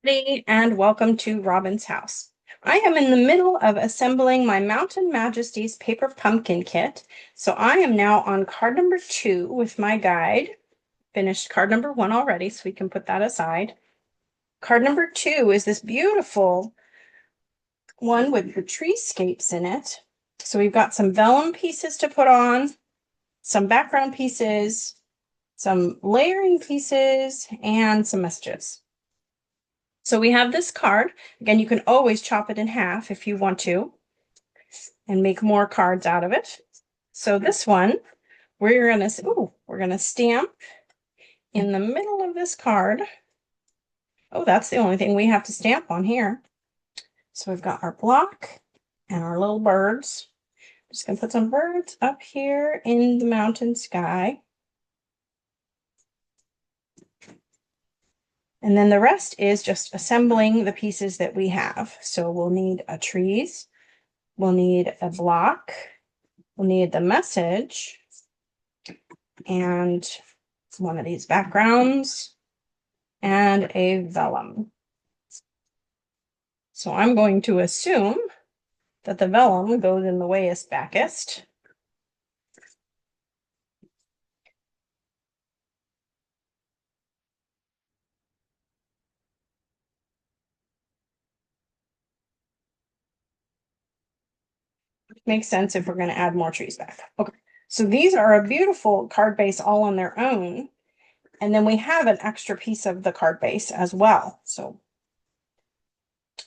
Everybody, and welcome to Robin's house. I am in the middle of assembling my Mountain Majesties paper pumpkin kit. So I am now on card number 2 with my guide. Finished card number 1 already, so we can put that aside. Card number 2 is this beautiful one with the treescapes in it. So we've got some vellum pieces to put on, some background pieces, some layering pieces, and some messages. So we have this card. Again, you can always chop it in half if you want to and make more cards out of it. So this one, we're gonna stamp in the middle of this card. Oh, that's the only thing we have to stamp on here. So we've got our block and our little birds. I'm just gonna put some birds up here in the mountain sky. And then the rest is just assembling the pieces that we have. So we'll need a trees, we'll need a block, we'll need the message, and one of these backgrounds, and a vellum. So I'm going to assume that the vellum goes in the wayest backest. Makes sense if we're going to add more trees back. Okay, so these are a beautiful card base all on their own. And then we have an extra piece of the card base as well. So,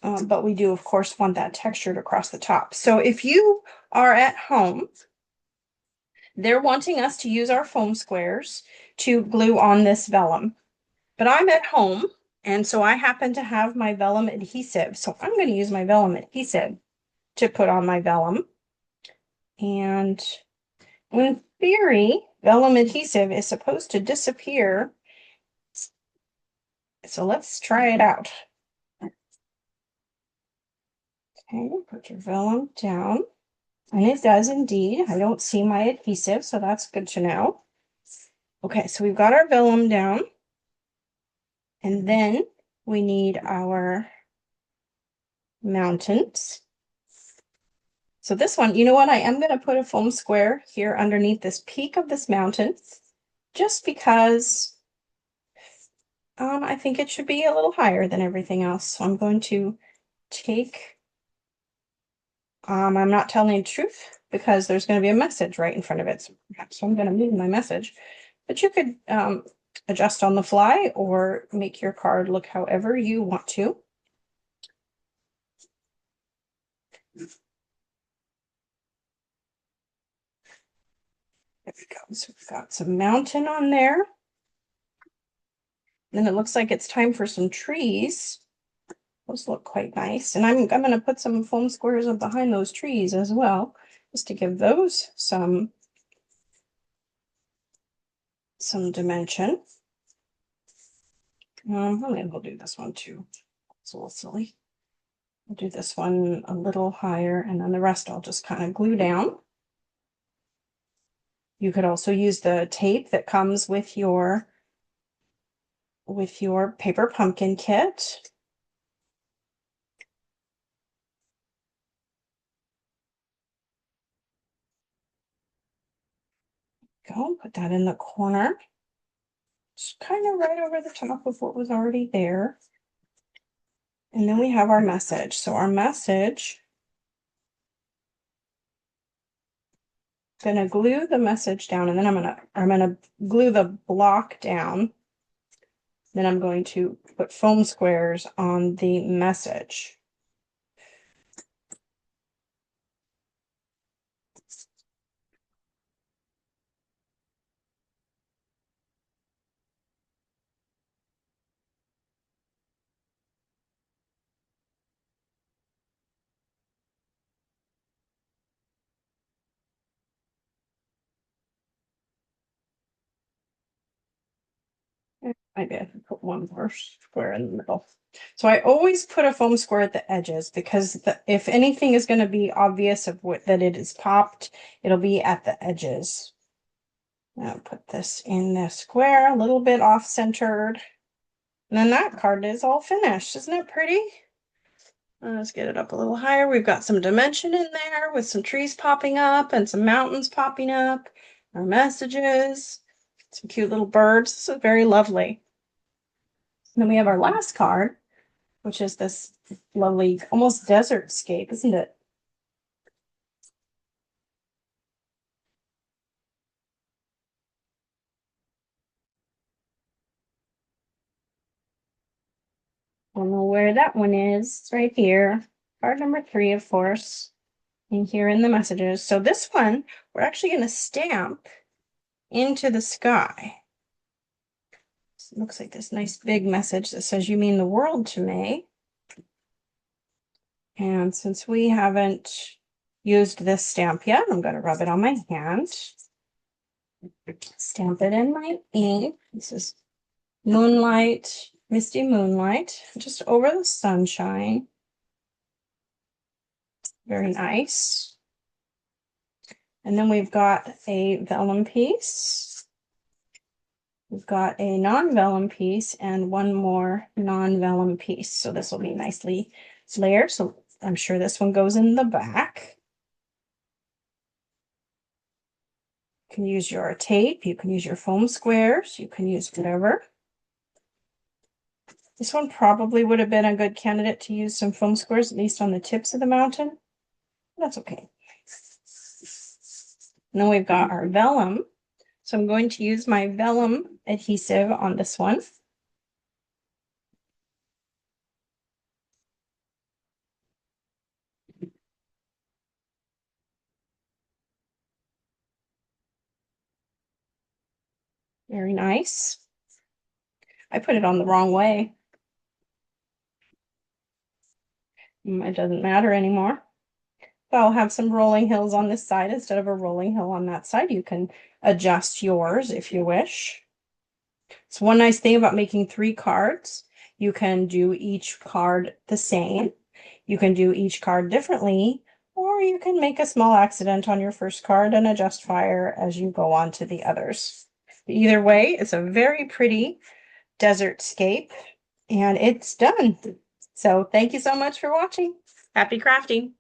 but we do, of course, want that textured across the top. So if you are at home, they're wanting us to use our foam squares to glue on this vellum. But I'm at home, and so I happen to have my vellum adhesive. So I'm going to use my vellum adhesive to put on my vellum. And in theory, vellum adhesive is supposed to disappear. So let's try it out. Okay, put your vellum down. And it does indeed. I don't see my adhesive, so that's good to know. Okay, so we've got our vellum down. And then we need our mountains. So this one, you know what? I am going to put a foam square here underneath this peak of this mountain, just because I think it should be a little higher than everything else. So I'm going to take, I'm not telling the truth because there's going to be a message right in front of it. So I'm going to move my message, but you could adjust on the fly or make your card look however you want to. There we go. So we've got some mountain on there. Then it looks like it's time for some trees. Those look quite nice. And I'm going to put some foam squares up behind those trees as well, just to give those some dimension. Maybe we'll do this one too. It's a little silly. I'll do this one a little higher, and then the rest I'll just kind of glue down. You could also use the tape that comes with your paper pumpkin kit. Go, put that in the corner. Just kind of right over the top of what was already there. And then we have our message. So our message, I'm gonna glue the message down, and then I'm gonna glue the block down. Then I'm going to put foam squares on the message. Maybe I can put one more square in the middle. So I always put a foam square at the edges because if anything is going to be obvious of that it is popped, it'll be at the edges. Now put this in the square, a little bit off-centered. And then that card is all finished. Isn't it pretty? Let's get it up a little higher. We've got some dimension in there with some trees popping up and some mountains popping up. Our messages, some cute little birds. This is very lovely. And then we have our last card, which is this lovely, almost desert scape, isn't it? I don't know where that one is. It's right here. Card number 3, of course, and here in the messages. So this one, we're actually going to stamp into the sky. So it looks like this nice big message that says, "You mean the world to me." And since we haven't used this stamp yet, I'm going to rub it on my hand. Stamp it in my ink. This is Moonlight, Misty Moonlight, just over the sunshine. Very nice. And then we've got a vellum piece. We've got a non-vellum piece and one more non-vellum piece. So this will be nicely layered. So I'm sure this one goes in the back. You can use your tape, you can use your foam squares, you can use whatever. This one probably would have been a good candidate to use some foam squares, at least on the tips of the mountain. That's okay. And then we've got our vellum. So I'm going to use my vellum adhesive on this one. Very nice. I put it on the wrong way. It doesn't matter anymore. So I'll have some rolling hills on this side instead of a rolling hill on that side. You can adjust yours if you wish. So one nice thing about making 3 cards, you can do each card the same. You can do each card differently, or you can make a small accident on your first card and adjust fire as you go on to the others. Either way, it's a very pretty desert scape, and it's done. So thank you so much for watching. Happy crafting.